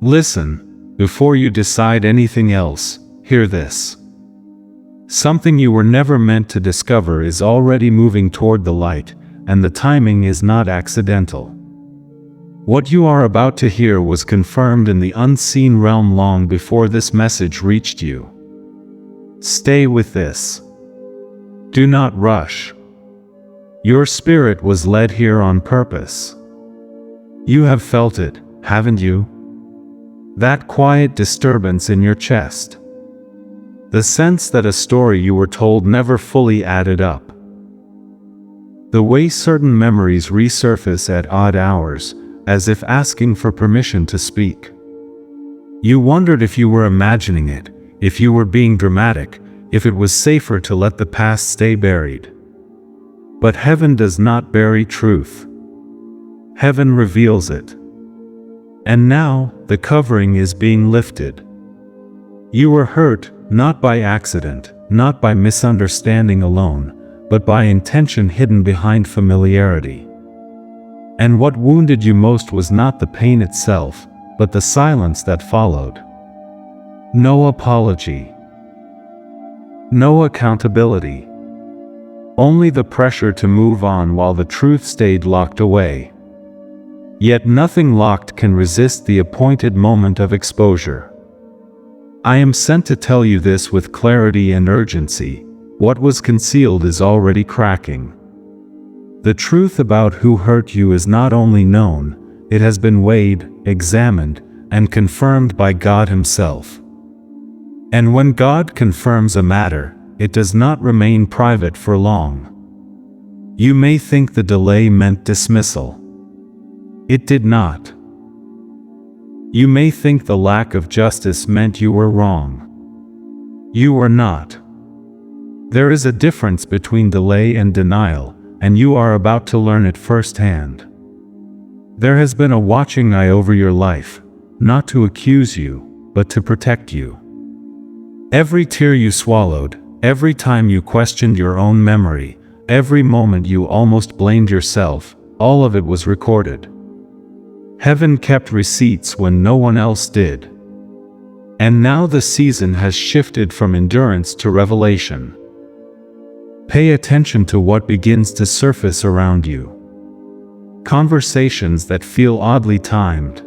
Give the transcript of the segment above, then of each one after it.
Listen, before you decide anything else, hear this. Something you were never meant to discover is already moving toward the light, and the timing is not accidental. What you are about to hear was confirmed in the unseen realm long before this message reached you. Stay with this. Do not rush. Your spirit was led here on purpose. You have felt it, haven't you? That quiet disturbance in your chest. The sense that a story you were told never fully added up. The way certain memories resurface at odd hours, as if asking for permission to speak. You wondered if you were imagining it, if you were being dramatic, if it was safer to let the past stay buried. But heaven does not bury truth. Heaven reveals it. And now, the covering is being lifted. You were hurt, not by accident, not by misunderstanding alone, but by intention hidden behind familiarity. And what wounded you most was not the pain itself, but the silence that followed. No apology. No accountability. Only the pressure to move on while the truth stayed locked away. Yet nothing locked can resist the appointed moment of exposure. I am sent to tell you this with clarity and urgency. What was concealed is already cracking. The truth about who hurt you is not only known, it has been weighed, examined, and confirmed by God Himself. And when God confirms a matter, it does not remain private for long. You may think the delay meant dismissal. It did not. You may think the lack of justice meant you were wrong. You were not. There is a difference between delay and denial, and you are about to learn it firsthand. There has been a watching eye over your life, not to accuse you, but to protect you. Every tear you swallowed, every time you questioned your own memory, every moment you almost blamed yourself, all of it was recorded. Heaven kept receipts when no one else did. And now the season has shifted from endurance to revelation. Pay attention to what begins to surface around you. Conversations that feel oddly timed.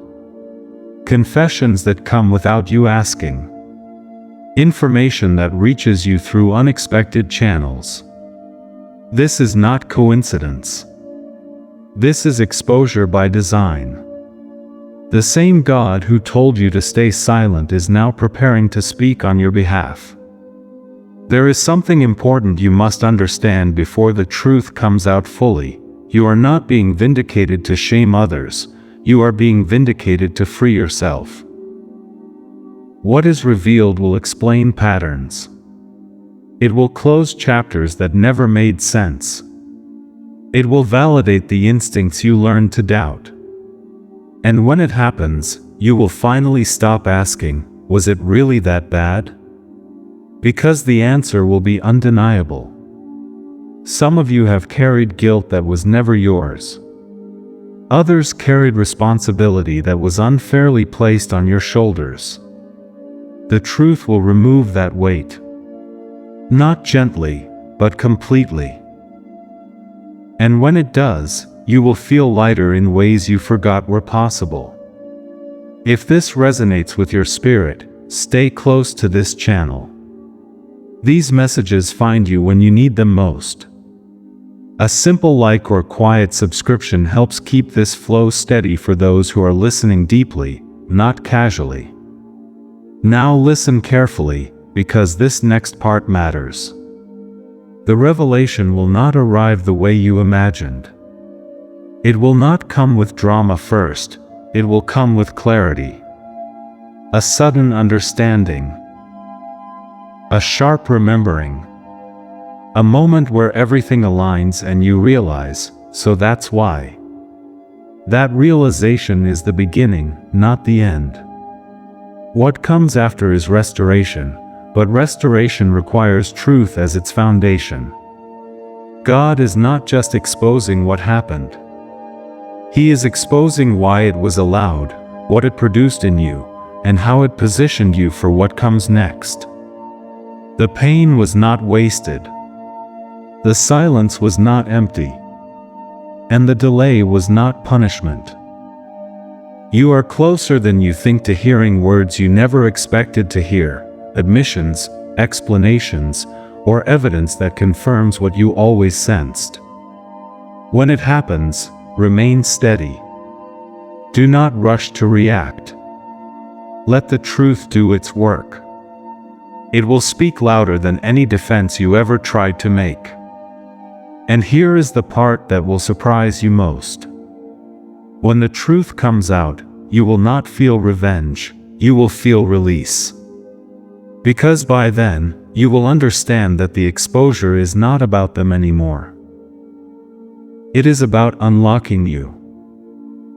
Confessions that come without you asking. Information that reaches you through unexpected channels. This is not coincidence. This is exposure by design. The same God who told you to stay silent is now preparing to speak on your behalf. There is something important you must understand before the truth comes out fully. You are not being vindicated to shame others, you are being vindicated to free yourself. What is revealed will explain patterns. It will close chapters that never made sense. It will validate the instincts you learned to doubt. And when it happens, you will finally stop asking, was it really that bad? Because the answer will be undeniable. Some of you have carried guilt that was never yours. Others carried responsibility that was unfairly placed on your shoulders. The truth will remove that weight. Not gently, but completely. And when it does, you will feel lighter in ways you forgot were possible. If this resonates with your spirit, stay close to this channel. These messages find you when you need them most. A simple like or quiet subscription helps keep this flow steady for those who are listening deeply, not casually. Now listen carefully, because this next part matters. The revelation will not arrive the way you imagined. It will not come with drama first, it will come with clarity. A sudden understanding. A sharp remembering. A moment where everything aligns and you realize, so that's why. That realization is the beginning, not the end. What comes after is restoration, but restoration requires truth as its foundation. God is not just exposing what happened. He is exposing why it was allowed, what it produced in you, and how it positioned you for what comes next. The pain was not wasted. The silence was not empty. And the delay was not punishment. You are closer than you think to hearing words you never expected to hear, admissions, explanations, or evidence that confirms what you always sensed. When it happens, remain steady. Do not rush to react. Let the truth do its work. It will speak louder than any defense you ever tried to make. And here is the part that will surprise you most. When the truth comes out, you will not feel revenge, you will feel release. Because by then, you will understand that the exposure is not about them anymore. It is about unlocking you.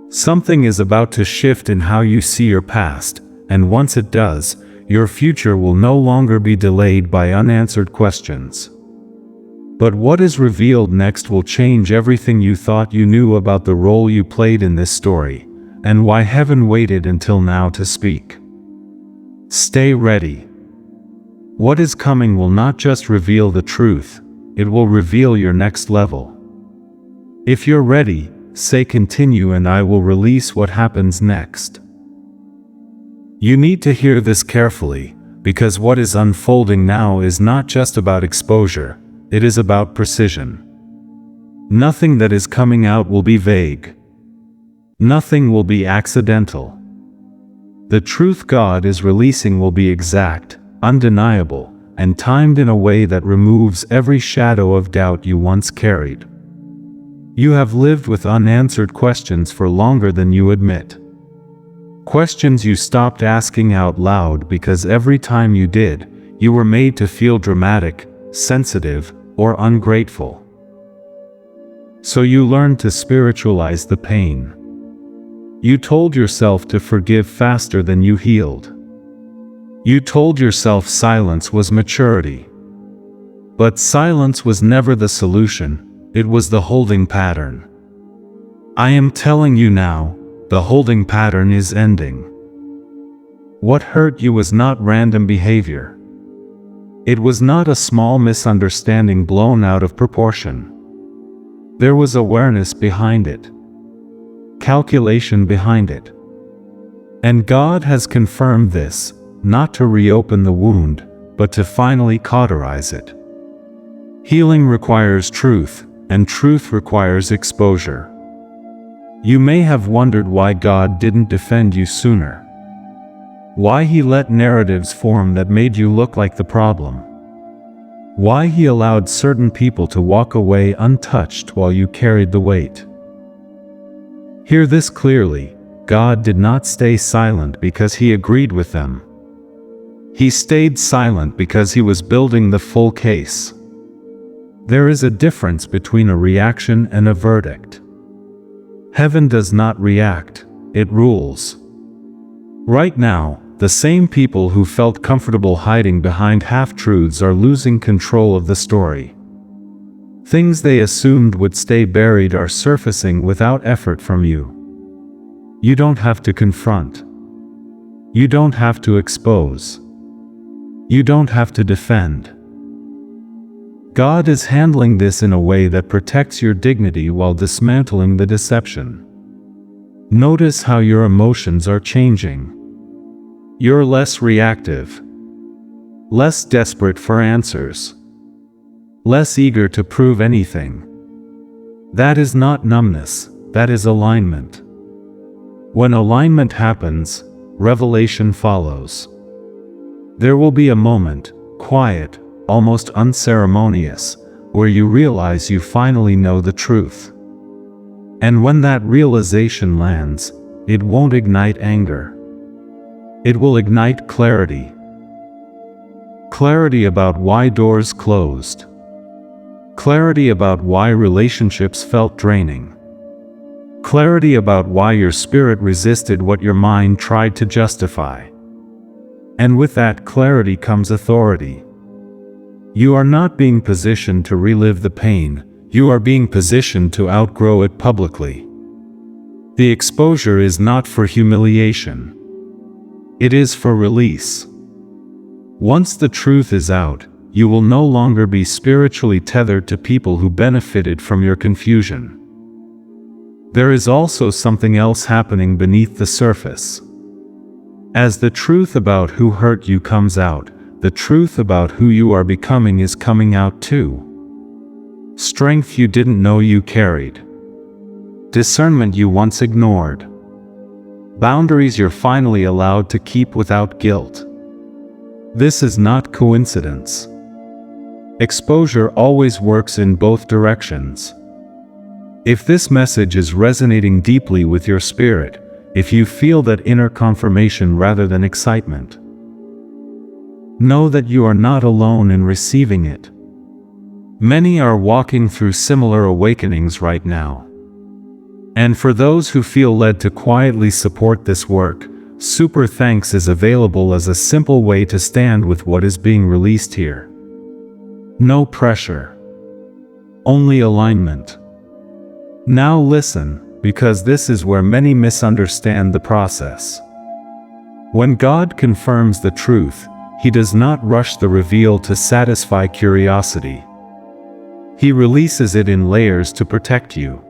Something is about to shift in how you see your past, and once it does, your future will no longer be delayed by unanswered questions. But what is revealed next will change everything you thought you knew about the role you played in this story, and why heaven waited until now to speak. Stay ready. What is coming will not just reveal the truth, it will reveal your next level. If you're ready, say continue and I will release what happens next. You need to hear this carefully, because what is unfolding now is not just about exposure, it is about precision. Nothing that is coming out will be vague. Nothing will be accidental. The truth God is releasing will be exact, undeniable, and timed in a way that removes every shadow of doubt you once carried. You have lived with unanswered questions for longer than you admit. Questions you stopped asking out loud because every time you did, you were made to feel dramatic, sensitive, or ungrateful. So you learned to spiritualize the pain. You told yourself to forgive faster than you healed. You told yourself silence was maturity. But silence was never the solution, it was the holding pattern. I am telling you now, the holding pattern is ending. What hurt you was not random behavior. It was not a small misunderstanding blown out of proportion. There was awareness behind it. Calculation behind it. And God has confirmed this, not to reopen the wound, but to finally cauterize it. Healing requires truth, and truth requires exposure. You may have wondered why God didn't defend you sooner. Why He let narratives form that made you look like the problem. Why He allowed certain people to walk away untouched while you carried the weight. Hear this clearly, God did not stay silent because He agreed with them. He stayed silent because He was building the full case. There is a difference between a reaction and a verdict. Heaven does not react, it rules. Right now, the same people who felt comfortable hiding behind half-truths are losing control of the story. Things they assumed would stay buried are surfacing without effort from you. You don't have to confront. You don't have to expose. You don't have to defend. God is handling this in a way that protects your dignity while dismantling the deception. Notice how your emotions are changing. You're less reactive, less desperate for answers, less eager to prove anything. That is not numbness, that is alignment. When alignment happens, revelation follows. There will be a moment, quiet, almost unceremonious, where you realize you finally know the truth. And when that realization lands, it won't ignite anger. It will ignite clarity. Clarity about why doors closed. Clarity about why relationships felt draining. Clarity about why your spirit resisted what your mind tried to justify. And with that clarity comes authority. You are not being positioned to relive the pain, you are being positioned to outgrow it publicly. The exposure is not for humiliation. It is for release. Once the truth is out, you will no longer be spiritually tethered to people who benefited from your confusion. There is also something else happening beneath the surface. As the truth about who hurt you comes out, the truth about who you are becoming is coming out too. Strength you didn't know you carried. Discernment you once ignored. Boundaries you're finally allowed to keep without guilt. This is not coincidence. Exposure always works in both directions. If this message is resonating deeply with your spirit, if you feel that inner confirmation rather than excitement, know that you are not alone in receiving it. Many are walking through similar awakenings right now. And for those who feel led to quietly support this work, Super Thanks is available as a simple way to stand with what is being released here. No pressure. Only alignment. Now listen, because this is where many misunderstand the process. When God confirms the truth, He does not rush the reveal to satisfy curiosity. He releases it in layers to protect you.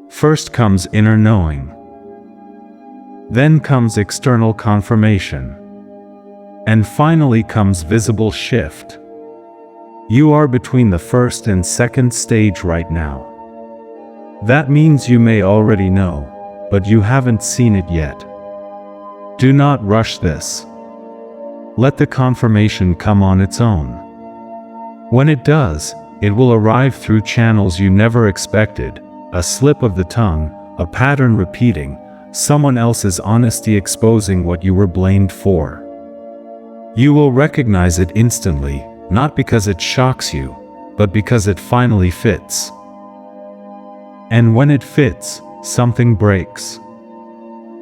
First comes inner knowing. Then comes external confirmation. And finally comes visible shift. You are between the first and second stage right now. That means you may already know, but you haven't seen it yet. Do not rush this. Let the confirmation come on its own. When it does, it will arrive through channels you never expected, a slip of the tongue, a pattern repeating, someone else's honesty exposing what you were blamed for. You will recognize it instantly, not because it shocks you, but because it finally fits. And when it fits, something breaks.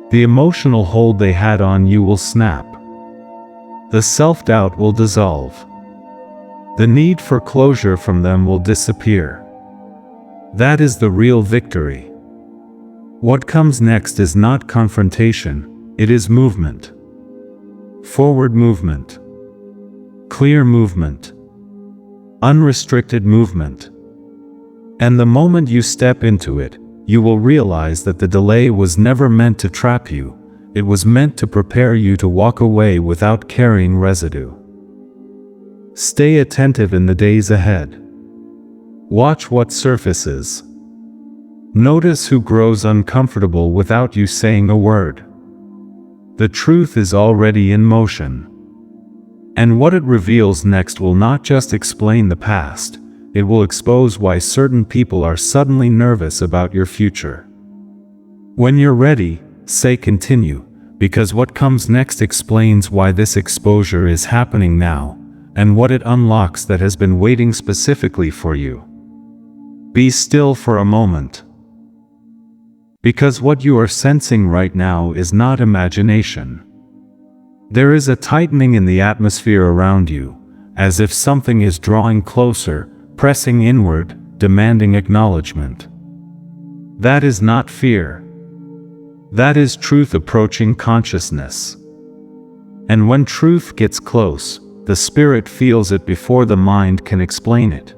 The emotional hold they had on you will snap. The self-doubt will dissolve. The need for closure from them will disappear. That is the real victory. What comes next is not confrontation, it is movement. Forward movement. Clear movement. Unrestricted movement. And the moment you step into it, you will realize that the delay was never meant to trap you, it was meant to prepare you to walk away without carrying residue. Stay attentive in the days ahead. Watch what surfaces. Notice who grows uncomfortable without you saying a word. The truth is already in motion. And what it reveals next will not just explain the past, it will expose why certain people are suddenly nervous about your future. When you're ready, say continue, because what comes next explains why this exposure is happening now, and what it unlocks that has been waiting specifically for you. Be still for a moment. Because what you are sensing right now is not imagination. There is a tightening in the atmosphere around you, as if something is drawing closer, pressing inward, demanding acknowledgement. That is not fear. That is truth approaching consciousness. And when truth gets close, the spirit feels it before the mind can explain it.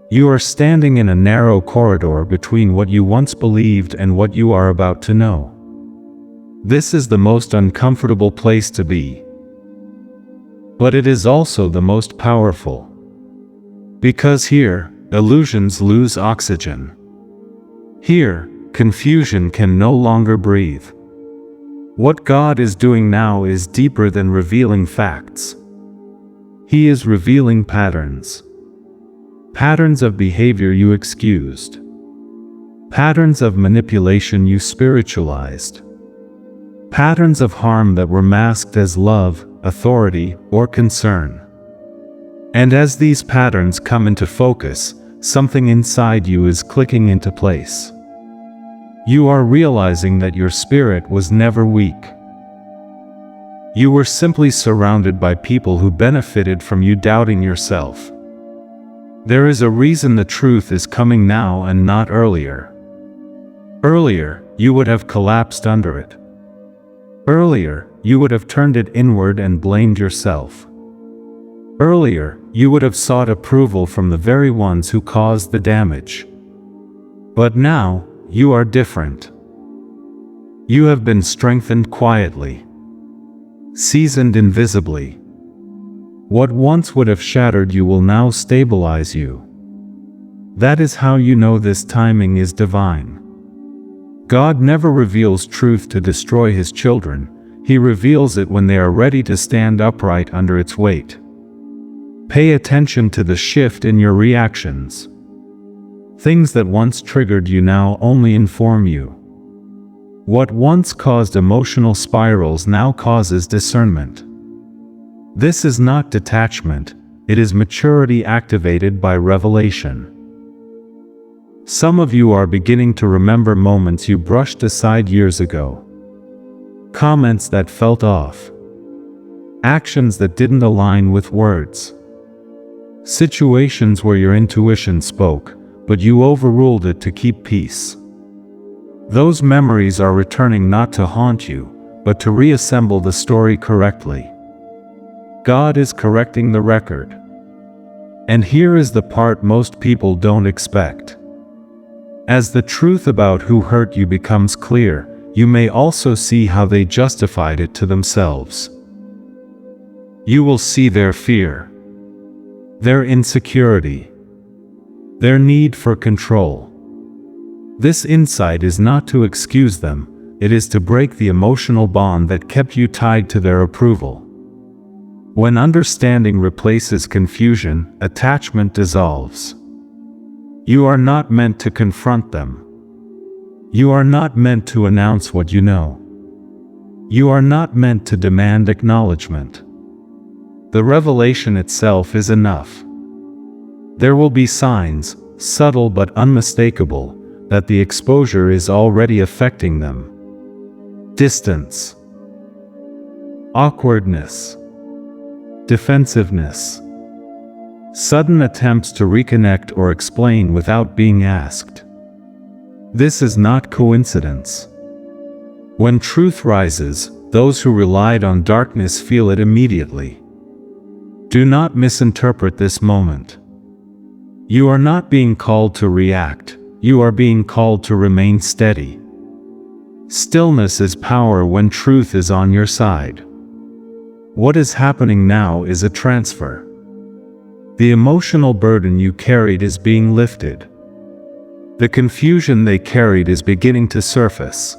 You are standing in a narrow corridor between what you once believed and what you are about to know. This is the most uncomfortable place to be. But it is also the most powerful. Because here, illusions lose oxygen. Here, confusion can no longer breathe. What God is doing now is deeper than revealing facts. He is revealing patterns. Patterns of behavior you excused. Patterns of manipulation you spiritualized. Patterns of harm that were masked as love, authority, or concern. And as these patterns come into focus, something inside you is clicking into place. You are realizing that your spirit was never weak. You were simply surrounded by people who benefited from you doubting yourself. There is a reason the truth is coming now and not earlier. Earlier, you would have collapsed under it. Earlier, you would have turned it inward and blamed yourself. Earlier, you would have sought approval from the very ones who caused the damage. But now, you are different. You have been strengthened quietly, seasoned invisibly. What once would have shattered you will now stabilize you. That is how you know this timing is divine. God never reveals truth to destroy His children. He reveals it when they are ready to stand upright under its weight. Pay attention to the shift in your reactions. Things that once triggered you now only inform you. What once caused emotional spirals now causes discernment. This is not detachment, it is maturity activated by revelation. Some of you are beginning to remember moments you brushed aside years ago. Comments that felt off. Actions that didn't align with words. Situations where your intuition spoke, but you overruled it to keep peace. Those memories are returning not to haunt you, but to reassemble the story correctly. God is correcting the record. And here is the part most people don't expect. As the truth about who hurt you becomes clear, you may also see how they justified it to themselves. You will see their fear, their insecurity, their need for control. This insight is not to excuse them, it is to break the emotional bond that kept you tied to their approval. When understanding replaces confusion, attachment dissolves. You are not meant to confront them. You are not meant to announce what you know. You are not meant to demand acknowledgement. The revelation itself is enough. There will be signs, subtle but unmistakable, that the exposure is already affecting them. Distance, awkwardness, defensiveness, sudden attempts to reconnect or explain without being asked. This is not coincidence. When truth rises, those who relied on darkness feel it immediately. Do not misinterpret this moment. You are not being called to react. You are being called to remain steady. Stillness is power when truth is on your side. What is happening now is a transfer. The emotional burden you carried is being lifted. The confusion they carried is beginning to surface.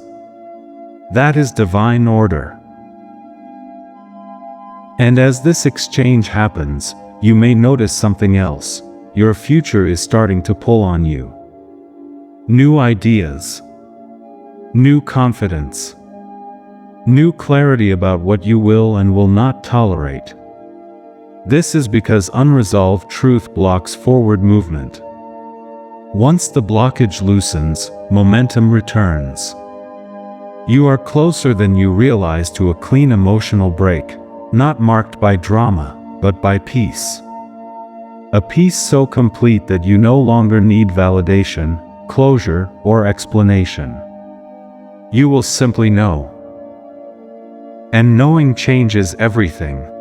That is divine order. And as this exchange happens, you may notice something else. Your future is starting to pull on you. New ideas, new confidence, new clarity about what you will and will not tolerate. This is because unresolved truth blocks forward movement. Once the blockage loosens, momentum returns. You are closer than you realize to a clean emotional break, not marked by drama, but by peace. A peace so complete that you no longer need validation, closure, or explanation. You will simply know. And knowing changes everything.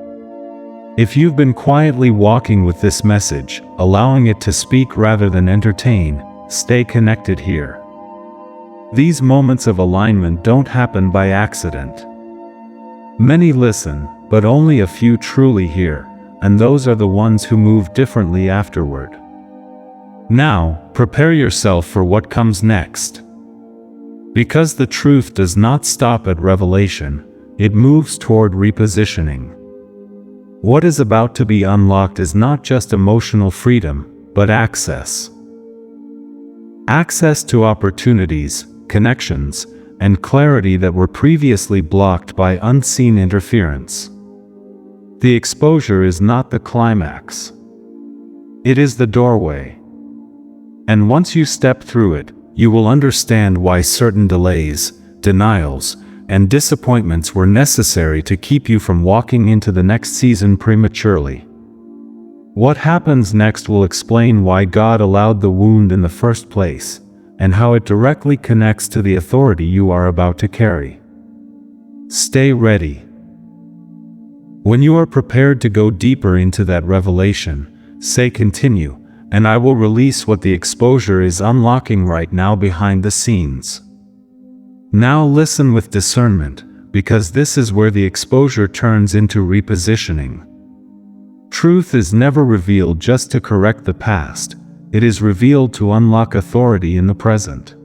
If you've been quietly walking with this message, allowing it to speak rather than entertain, stay connected here. These moments of alignment don't happen by accident. Many listen, but only a few truly hear, and those are the ones who move differently afterward. Now, prepare yourself for what comes next. Because the truth does not stop at revelation, it moves toward repositioning. What is about to be unlocked is not just emotional freedom, but access. Access to opportunities, connections, and clarity that were previously blocked by unseen interference. The exposure is not the climax. It is the doorway. And once you step through it, you will understand why certain delays, denials, and disappointments were necessary to keep you from walking into the next season prematurely. What happens next will explain why God allowed the wound in the first place, and how it directly connects to the authority you are about to carry. Stay ready. When you are prepared to go deeper into that revelation, say continue, and I will release what the exposure is unlocking right now behind the scenes. Now listen with discernment, because this is where the exposure turns into repositioning. Truth is never revealed just to correct the past, it is revealed to unlock authority in the present.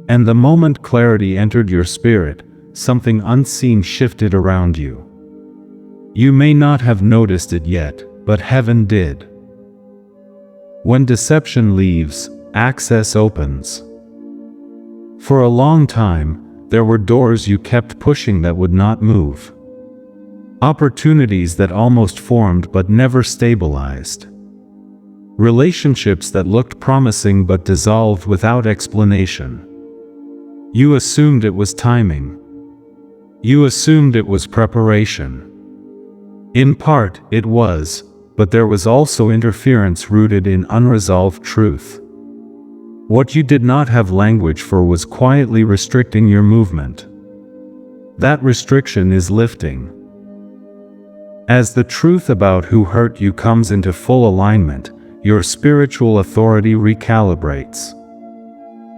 And the moment clarity entered your spirit, something unseen shifted around you. You may not have noticed it yet, but heaven did. When deception leaves, access opens. For a long time, there were doors you kept pushing that would not move. Opportunities that almost formed but never stabilized. Relationships that looked promising but dissolved without explanation. You assumed it was timing. You assumed it was preparation. In part, it was, but there was also interference rooted in unresolved truth. What you did not have language for was quietly restricting your movement. That restriction is lifting. As the truth about who hurt you comes into full alignment, your spiritual authority recalibrates.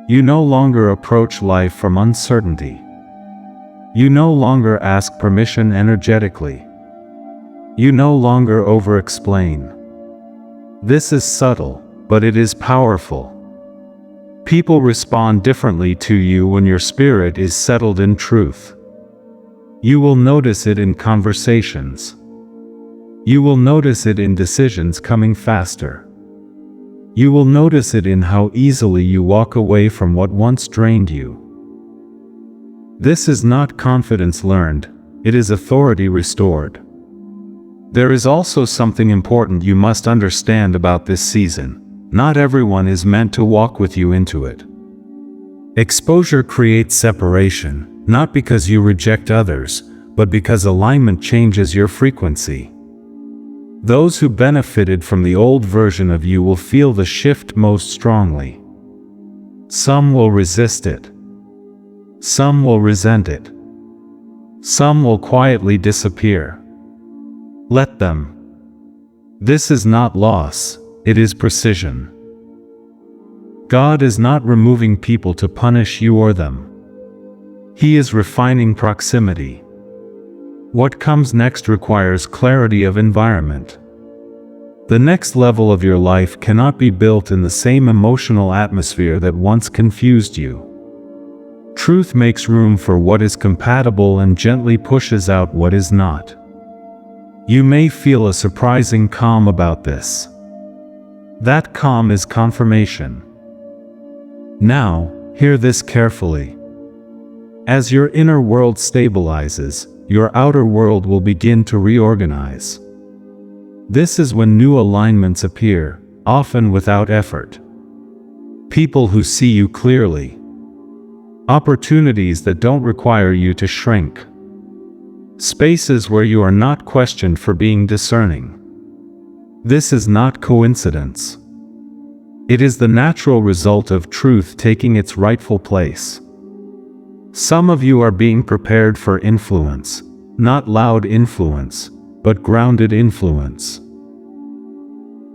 You no longer approach life from uncertainty. You no longer ask permission energetically. You no longer over-explain. This is subtle, but it is powerful. People respond differently to you when your spirit is settled in truth. You will notice it in conversations. You will notice it in decisions coming faster. You will notice it in how easily you walk away from what once drained you. This is not confidence learned, it is authority restored. There is also something important you must understand about this season. Not everyone is meant to walk with you into it. Exposure creates separation, not because you reject others, but because alignment changes your frequency. Those who benefited from the old version of you will feel the shift most strongly. Some will resist it. Some will resent it. Some will quietly disappear. Let them. This is not loss, it is precision. God is not removing people to punish you or them. He is refining proximity. What comes next requires clarity of environment. The next level of your life cannot be built in the same emotional atmosphere that once confused you. Truth makes room for what is compatible and gently pushes out what is not. You may feel a surprising calm about this. That calm is confirmation. Now, hear this carefully. As your inner world stabilizes, your outer world will begin to reorganize. This is when new alignments appear, often without effort. People who see you clearly. Opportunities that don't require you to shrink. Spaces where you are not questioned for being discerning. This is not coincidence. It is the natural result of truth taking its rightful place. Some of you are being prepared for influence, not loud influence, but grounded influence.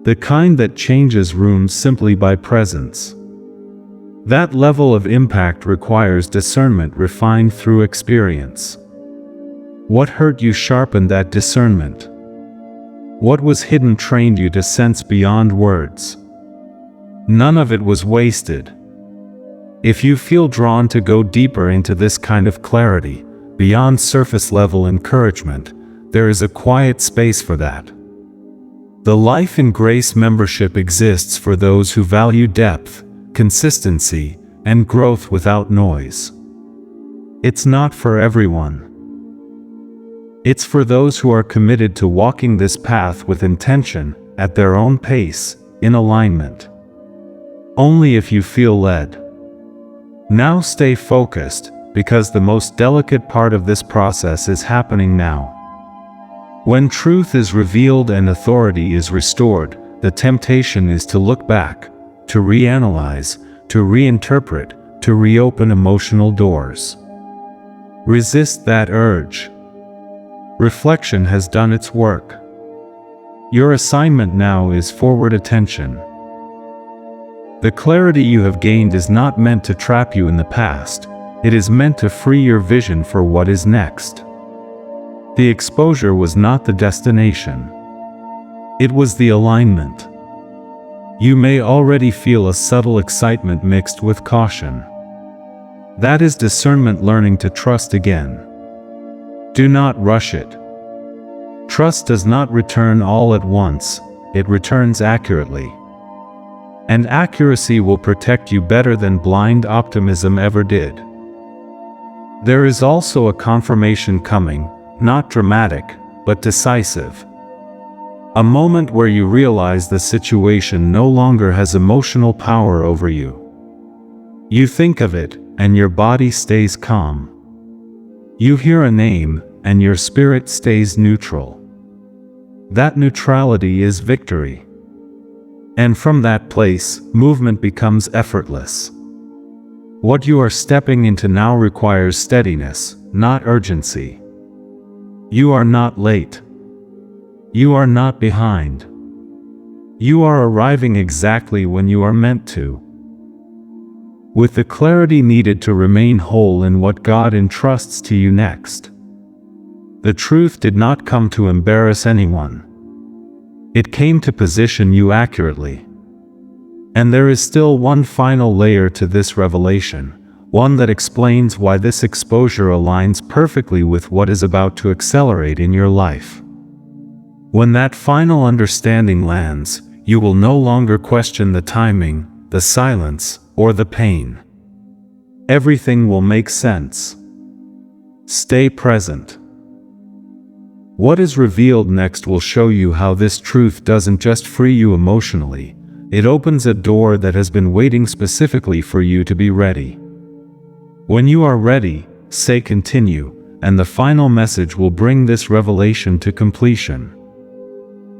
The kind that changes rooms simply by presence. That level of impact requires discernment refined through experience. What hurt you sharpened that discernment. What was hidden trained you to sense beyond words. None of it was wasted. If you feel drawn to go deeper into this kind of clarity, beyond surface-level encouragement, there is a quiet space for that. The Life in Grace membership exists for those who value depth, consistency, and growth without noise. It's not for everyone. It's for those who are committed to walking this path with intention, at their own pace, in alignment. Only if you feel led. Now stay focused, because the most delicate part of this process is happening now. When truth is revealed and authority is restored, the temptation is to look back, to reanalyze, to reinterpret, to reopen emotional doors. Resist that urge. Reflection has done its work. Your assignment now is forward attention. The clarity you have gained is not meant to trap you in the past. It is meant to free your vision for what is next. The exposure was not the destination. It was the alignment. You may already feel a subtle excitement mixed with caution. That is discernment learning to trust again. Do not rush it. Trust does not return all at once, it returns accurately. And accuracy will protect you better than blind optimism ever did. There is also a confirmation coming, not dramatic, but decisive. A moment where you realize the situation no longer has emotional power over you. You think of it, and your body stays calm. You hear a name, and your spirit stays neutral. That neutrality is victory. And from that place, movement becomes effortless. What you are stepping into now requires steadiness, not urgency. You are not late. You are not behind. You are arriving exactly when you are meant to. With the clarity needed to remain whole in what God entrusts to you next. The truth did not come to embarrass anyone. It came to position you accurately. And there is still one final layer to this revelation, one that explains why this exposure aligns perfectly with what is about to accelerate in your life. When that final understanding lands, you will no longer question the timing, the silence, or the pain. Everything will make sense. Stay present. What is revealed next will show you how this truth doesn't just free you emotionally, it opens a door that has been waiting specifically for you to be ready. When you are ready, say continue, and the final message will bring this revelation to completion.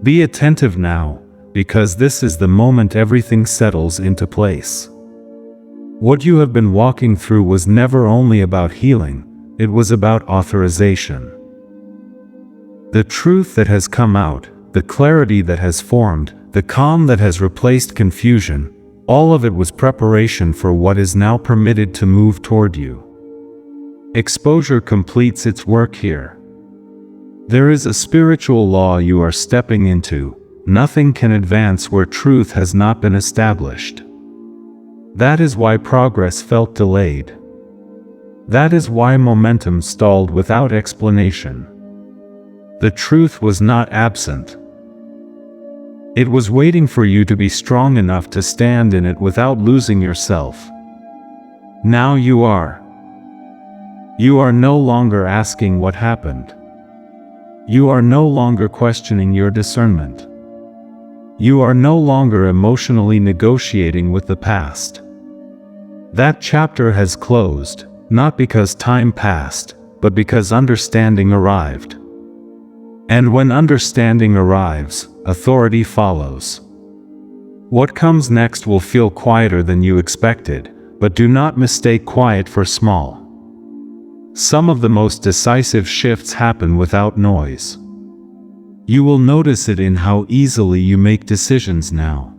Be attentive now, because this is the moment everything settles into place. What you have been walking through was never only about healing, it was about authorization. The truth that has come out, the clarity that has formed, the calm that has replaced confusion, all of it was preparation for what is now permitted to move toward you. Exposure completes its work here. There is a spiritual law you are stepping into. Nothing can advance where truth has not been established. That is why progress felt delayed. That is why momentum stalled without explanation. The truth was not absent. It was waiting for you to be strong enough to stand in it without losing yourself. Now you are. You are no longer asking what happened. You are no longer questioning your discernment. You are no longer emotionally negotiating with the past. That chapter has closed, not because time passed, but because understanding arrived. And when understanding arrives, authority follows. What comes next will feel quieter than you expected, but do not mistake quiet for small. Some of the most decisive shifts happen without noise. You will notice it in how easily you make decisions now.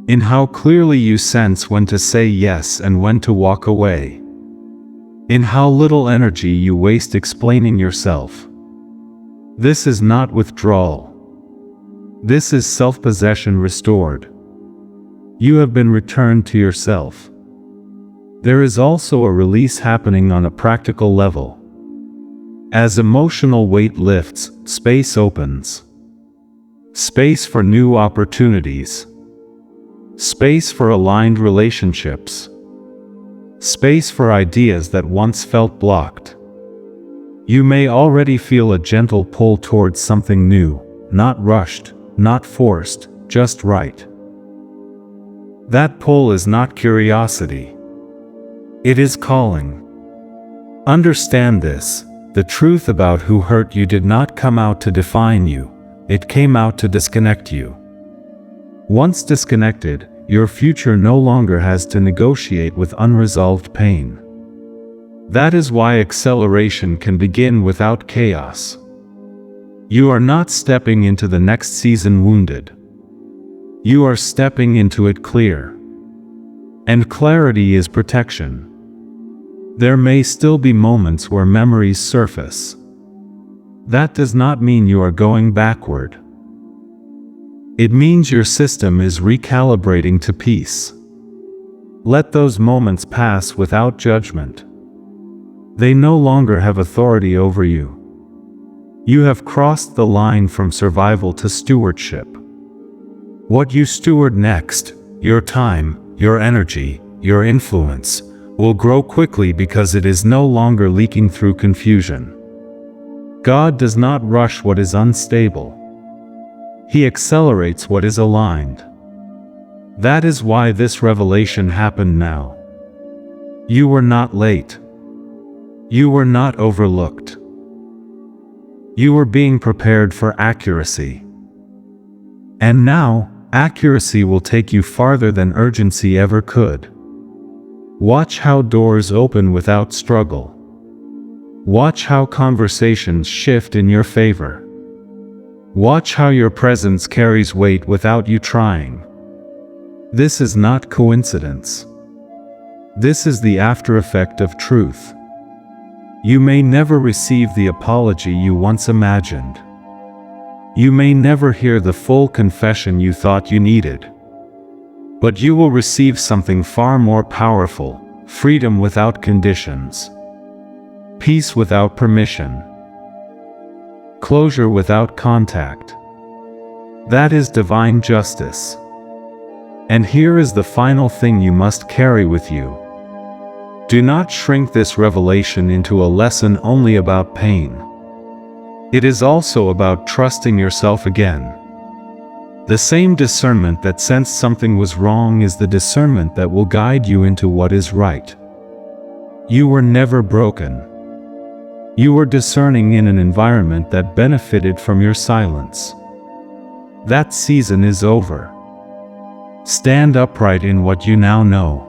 In how clearly you sense when to say yes and when to walk away. In how little energy you waste explaining yourself. This is not withdrawal. This is self-possession restored. You have been returned to yourself. There is also a release happening on a practical level. As emotional weight lifts, space opens. Space for new opportunities. Space for aligned relationships. Space for ideas that once felt blocked. You may already feel a gentle pull towards something new, not rushed, not forced, just right. That pull is not curiosity. It is calling. Understand this, the truth about who hurt you did not come out to define you, it came out to disconnect you. Once disconnected, your future no longer has to negotiate with unresolved pain. That is why acceleration can begin without chaos. You are not stepping into the next season wounded. You are stepping into it clear. And clarity is protection. There may still be moments where memories surface. That does not mean you are going backward. It means your system is recalibrating to peace. Let those moments pass without judgment. They no longer have authority over you. You have crossed the line from survival to stewardship. What you steward next, your time, your energy, your influence, will grow quickly because it is no longer leaking through confusion. God does not rush what is unstable. He accelerates what is aligned. That is why this revelation happened now. You were not late. You were not overlooked. You were being prepared for accuracy. And now, accuracy will take you farther than urgency ever could. Watch how doors open without struggle. Watch how conversations shift in your favor. Watch how your presence carries weight without you trying. This is not coincidence. This is the after effect of truth. You may never receive the apology you once imagined. You may never hear the full confession you thought you needed. But you will receive something far more powerful: freedom without conditions. Peace without permission. Closure without contact. That is divine justice. And here is the final thing you must carry with you. Do not shrink this revelation into a lesson only about pain. It is also about trusting yourself again. The same discernment that sensed something was wrong is the discernment that will guide you into what is right. You were never broken. You were discerning in an environment that benefited from your silence. That season is over. Stand upright in what you now know.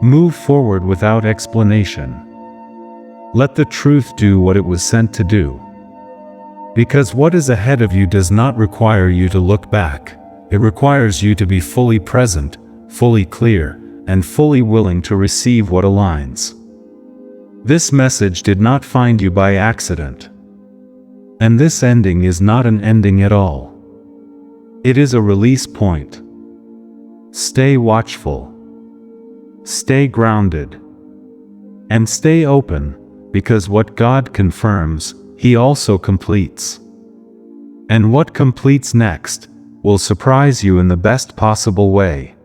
Move forward without explanation. Let the truth do what it was sent to do. Because what is ahead of you does not require you to look back. It requires you to be fully present, fully clear, and fully willing to receive what aligns. This message did not find you by accident. And this ending is not an ending at all. It is a release point. Stay watchful. Stay grounded. And stay open, because what God confirms, He also completes. And what completes next will surprise you in the best possible way.